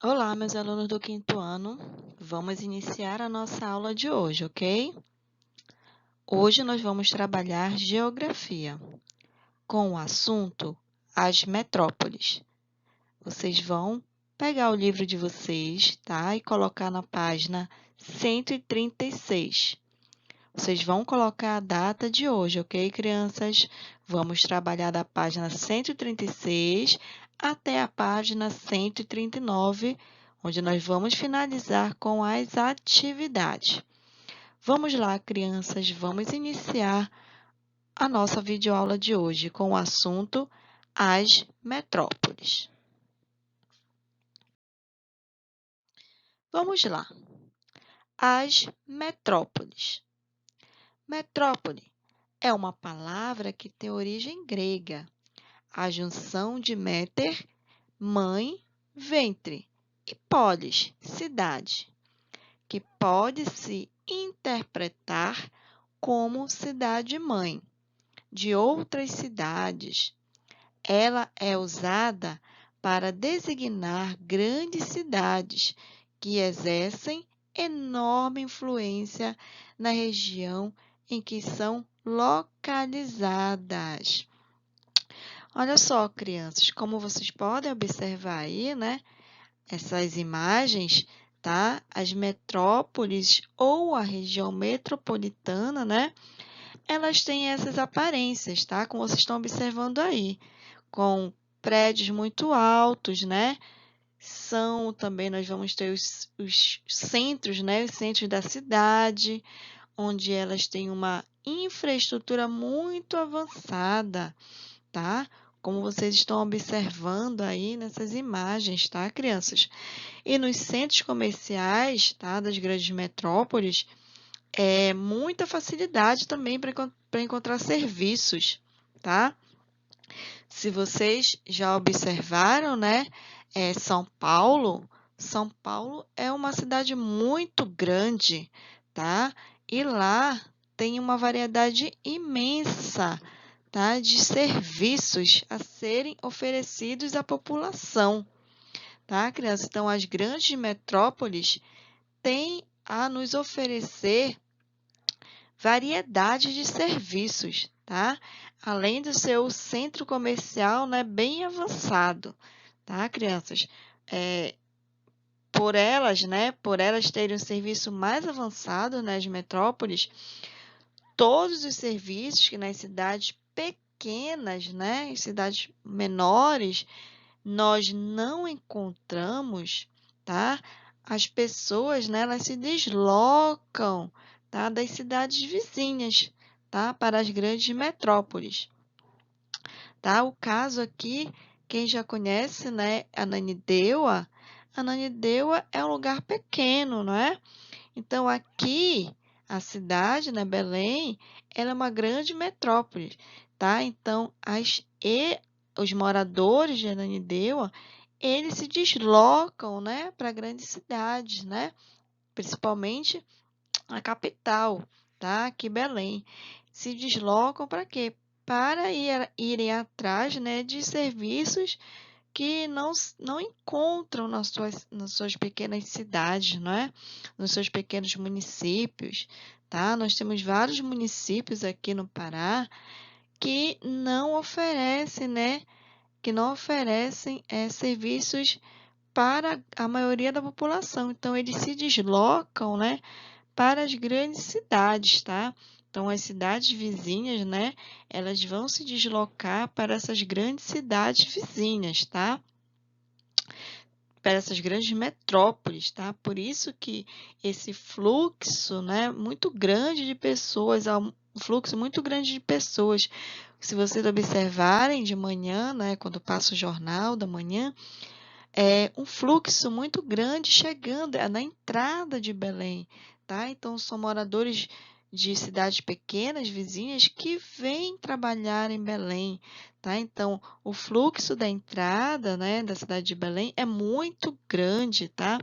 Olá, meus alunos do quinto ano. Vamos iniciar a nossa aula de hoje, ok? Hoje nós vamos trabalhar geografia com o assunto as metrópoles. Vocês vão pegar o livro de vocês, tá? E colocar na página 136. Vocês vão colocar a data de hoje, ok, crianças? Vamos trabalhar da página 136 até a página 139, onde nós vamos finalizar com as atividades. Vamos lá, crianças, vamos iniciar a nossa videoaula de hoje com o assunto as metrópoles. Vamos lá. As metrópoles. Metrópole é uma palavra que tem origem grega, a junção de meter, mãe, ventre, e polis, cidade, que pode se interpretar como cidade-mãe de outras cidades. Ela é usada para designar grandes cidades que exercem enorme influência na região em que são localizadas. Olha só, crianças, como vocês podem observar aí, né? Essas imagens, tá? As metrópoles ou a região metropolitana, né? Elas têm essas aparências, tá? Como vocês estão observando aí, com prédios muito altos, né? São também, nós vamos ter os centros, né? Os centros da cidade, onde elas têm uma infraestrutura muito avançada, tá? Como vocês estão observando aí nessas imagens, tá, crianças? E nos centros comerciais, tá, das grandes metrópoles, muita facilidade também para encontrar serviços, tá? Se vocês já observaram, né, São Paulo é uma cidade muito grande, tá? E lá tem uma variedade imensa, tá, de serviços a serem oferecidos à população, tá, criança? Então, as grandes metrópoles têm a nos oferecer variedade de serviços, tá? Além do seu centro comercial, né, bem avançado, tá, crianças? Por elas terem um serviço mais avançado nas metrópoles, todos os serviços que nas cidades pequenas, né, em cidades menores, nós não encontramos, tá? As pessoas, né, elas se deslocam, tá, das cidades vizinhas, tá, para as grandes metrópoles, tá? O caso aqui, quem já conhece, né, Ananindeua é um lugar pequeno, não é? Então, aqui, a cidade, né, Belém, ela é uma grande metrópole, tá? Então, os moradores de Ananindeua, eles se deslocam, né, para grandes cidades, né? Principalmente a capital, tá? Aqui, Belém. Se deslocam para quê? Para irem atrás, né, de serviços que não encontram nas suas pequenas cidades, não é? Nos seus pequenos municípios, tá? Nós temos vários municípios aqui no Pará que não oferecem, né? Que não oferecem serviços para a maioria da população. Então, eles se deslocam, né, para as grandes cidades, tá? Então, as cidades vizinhas, né, elas vão se deslocar para essas grandes cidades vizinhas, tá? Para essas grandes metrópoles, tá? Por isso que esse fluxo, né, muito grande de pessoas, um fluxo muito grande de pessoas. Se vocês observarem de manhã, né, quando passa o jornal da manhã, é um fluxo muito grande chegando na entrada de Belém, tá? Então, são moradores de cidades pequenas, vizinhas, que vêm trabalhar em Belém, tá? Então, o fluxo da entrada, né, da cidade de Belém é muito grande, tá?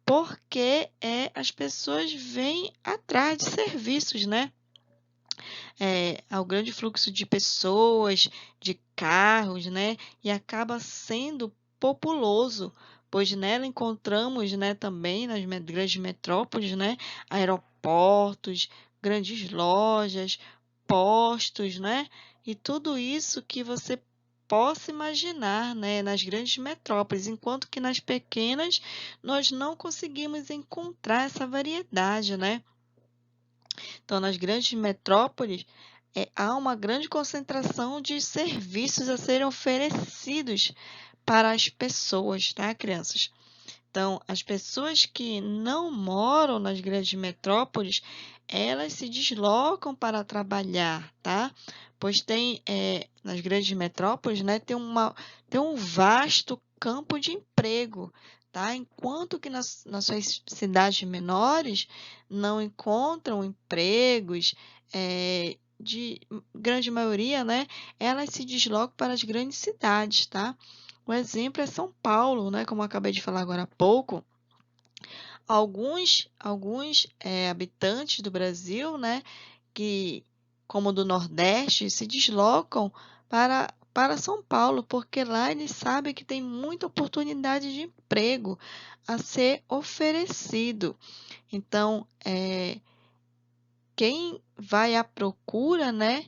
Porque as pessoas vêm atrás de serviços, né? Ao grande fluxo de pessoas, de carros, né? E acaba sendo populoso, pois nela encontramos, né, também nas grandes metrópoles, né, aeroportos, grandes lojas, postos, né, e tudo isso que você possa imaginar, né, nas grandes metrópoles, enquanto que nas pequenas nós não conseguimos encontrar essa variedade, né? Então, nas grandes metrópoles, há uma grande concentração de serviços a serem oferecidos para as pessoas, tá, crianças? Então, as pessoas que não moram nas grandes metrópoles, elas se deslocam para trabalhar, tá? Pois tem, nas grandes metrópoles, né, tem um vasto campo de emprego, tá? Enquanto que nas suas cidades menores não encontram empregos, de grande maioria, né, elas se deslocam para as grandes cidades, tá? O exemplo é São Paulo, né? Como eu acabei de falar agora há pouco, alguns habitantes do Brasil, né, que, como do Nordeste, se deslocam para São Paulo, porque lá eles sabem que tem muita oportunidade de emprego a ser oferecido. Então, quem vai à procura, né,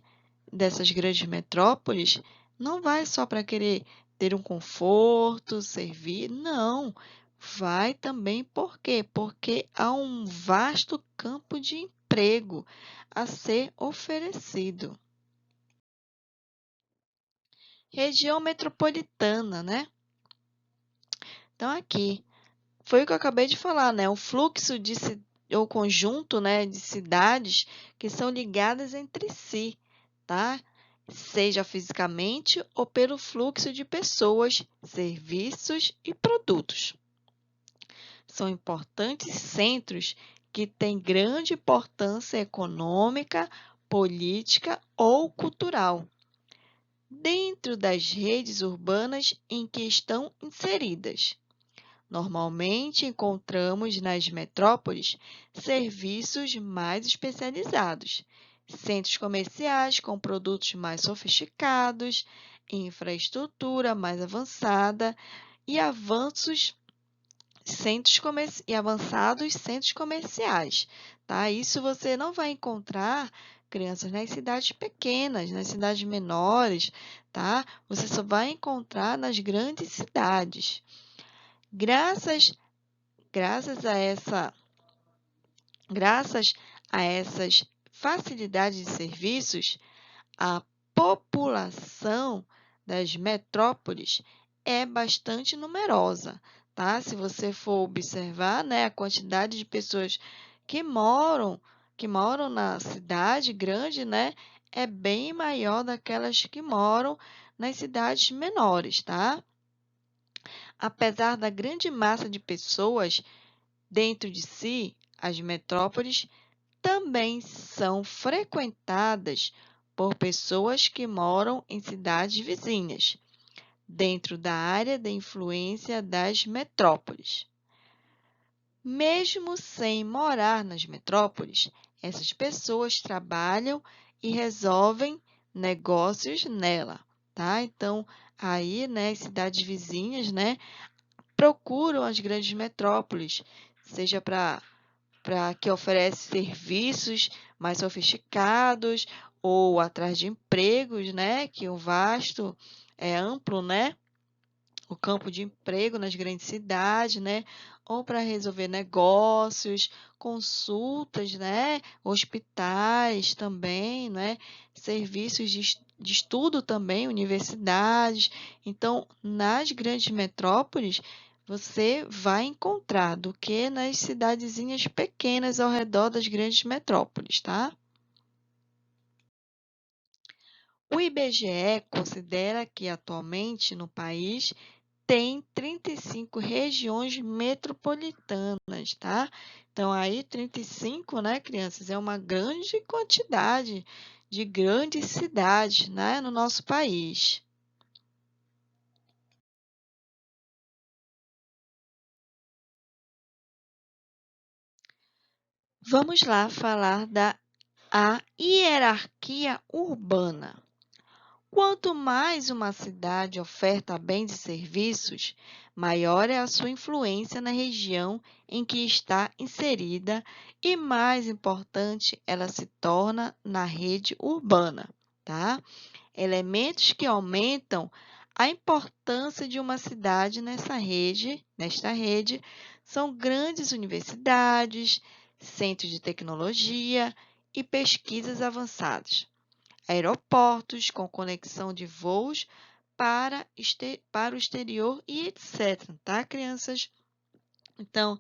dessas grandes metrópoles, não vai só para querer ter um conforto, servir, não. Vai também por quê? Porque há um vasto campo de emprego a ser oferecido. Região metropolitana, né? Então, aqui, foi o que eu acabei de falar, né? O fluxo o conjunto, né, de cidades que são ligadas entre si, tá? Seja fisicamente ou pelo fluxo de pessoas, serviços e produtos. São importantes centros que têm grande importância econômica, política ou cultural, dentro das redes urbanas em que estão inseridas. Normalmente encontramos nas metrópoles serviços mais especializados, centros comerciais com produtos mais sofisticados, infraestrutura mais avançada e avançados centros comerciais, tá? Isso você não vai encontrar, crianças, nas cidades pequenas, nas cidades menores, tá? Você só vai encontrar nas grandes cidades. Graças Graças a graças a essas facilidades de serviços, a população das metrópoles é bastante numerosa, tá? Se você for observar, né, a quantidade de pessoas que moram, que moram na cidade grande, né, é bem maior daquelas que moram nas cidades menores, tá? Apesar da grande massa de pessoas dentro de si, as metrópoles também são frequentadas por pessoas que moram em cidades vizinhas, dentro da área de influência das metrópoles. Mesmo sem morar nas metrópoles, essas pessoas trabalham e resolvem negócios nela, tá? Então, aí, né, as cidades vizinhas, né, procuram as grandes metrópoles, seja para que oferece serviços mais sofisticados ou atrás de empregos, né? Que o vasto é amplo, né? O campo de emprego nas grandes cidades, né? Ou para resolver negócios, consultas, né? Hospitais também, né? Serviços de estudo também, universidades. Então, nas grandes metrópoles, você vai encontrar do que nas cidadezinhas pequenas ao redor das grandes metrópoles, tá? O IBGE considera que atualmente no país tem 35 regiões metropolitanas, tá? Então, aí 35, né, crianças, é uma grande quantidade de grandes cidades, né, no nosso país. Vamos lá falar da a hierarquia urbana. Quanto mais uma cidade oferta bens e serviços, maior é a sua influência na região em que está inserida e mais importante ela se torna na rede urbana, tá? Elementos que aumentam a importância de uma cidade nesta rede, são grandes universidades, centros de tecnologia e pesquisas avançadas, aeroportos com conexão de voos para o exterior e etc, tá, crianças? Então,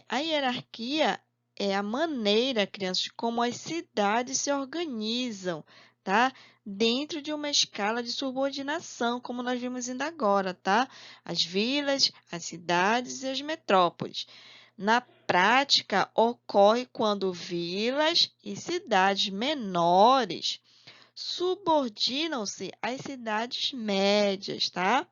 a hierarquia é a maneira, crianças, como as cidades se organizam, tá? Dentro de uma escala de subordinação, como nós vimos ainda agora, tá? As vilas, as cidades e as metrópoles. Na prática, ocorre quando vilas e cidades menores subordinam-se às cidades médias, tá?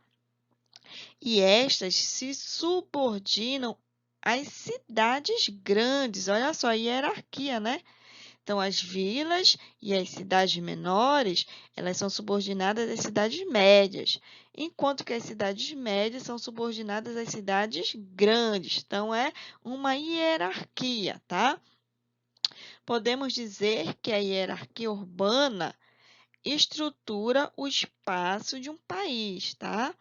E estas se subordinam às cidades grandes. Olha só a hierarquia, né? Então, as vilas e as cidades menores, elas são subordinadas às cidades médias, enquanto que as cidades médias são subordinadas às cidades grandes. Então, é uma hierarquia, tá? Podemos dizer que a hierarquia urbana estrutura o espaço de um país, tá?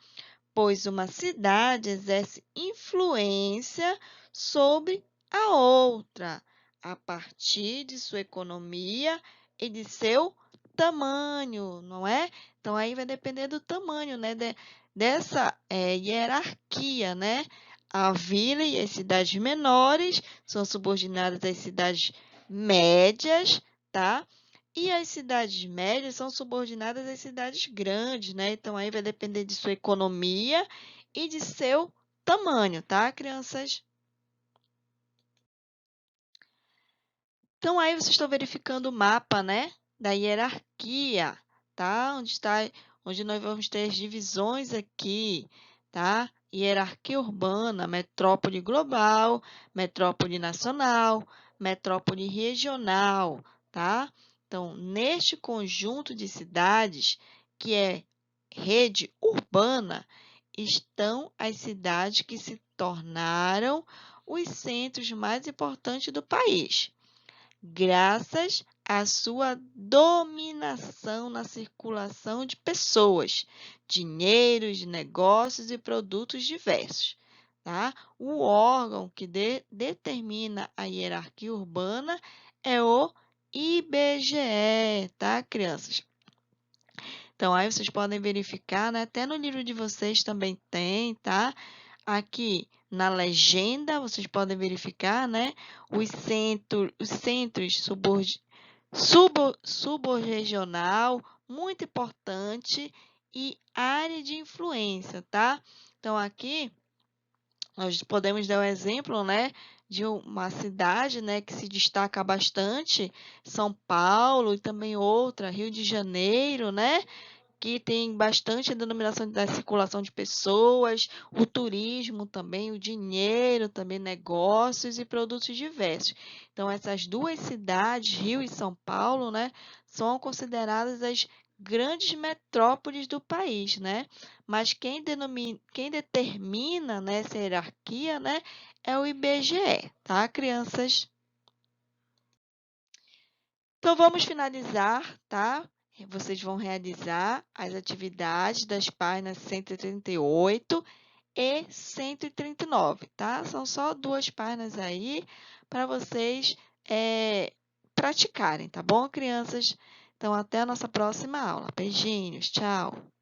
Pois uma cidade exerce influência sobre a outra, a partir de sua economia e de seu tamanho, não é? Então, aí vai depender do tamanho, né? Dessa hierarquia, né? A vila e as cidades menores são subordinadas às cidades médias, tá? E as cidades médias são subordinadas às cidades grandes, né? Então, aí vai depender de sua economia e de seu tamanho, tá, crianças? Então, aí vocês estão verificando o mapa, né, da hierarquia, tá? Onde nós vamos ter as divisões aqui, tá? Hierarquia urbana, metrópole global, metrópole nacional, metrópole regional, tá? Então, neste conjunto de cidades, que é rede urbana, estão as cidades que se tornaram os centros mais importantes do país, graças à sua dominação na circulação de pessoas, dinheiros, negócios e produtos diversos. Tá? O órgão que determina a hierarquia urbana é o IBGE, tá, crianças? Então, aí vocês podem verificar, né? Até no livro de vocês também tem, tá? Aqui na legenda, vocês podem verificar, né? Os centros suborregional, muito importante, e área de influência, tá? Então, aqui nós podemos dar um exemplo, né? De uma cidade, né, que se destaca bastante, São Paulo e também outra, Rio de Janeiro, né? Que tem bastante a denominação da circulação de pessoas, o turismo também, o dinheiro também, negócios e produtos diversos. Então, essas duas cidades, Rio e São Paulo, né, são consideradas as grandes metrópoles do país, né? Mas quem determina, né, essa hierarquia, né, é o IBGE, tá, crianças? Então, vamos finalizar, tá? Vocês vão realizar as atividades das páginas 138 e 139, tá? São só duas páginas aí para vocês praticarem, tá bom, crianças? Então, até a nossa próxima aula. Beijinhos, tchau!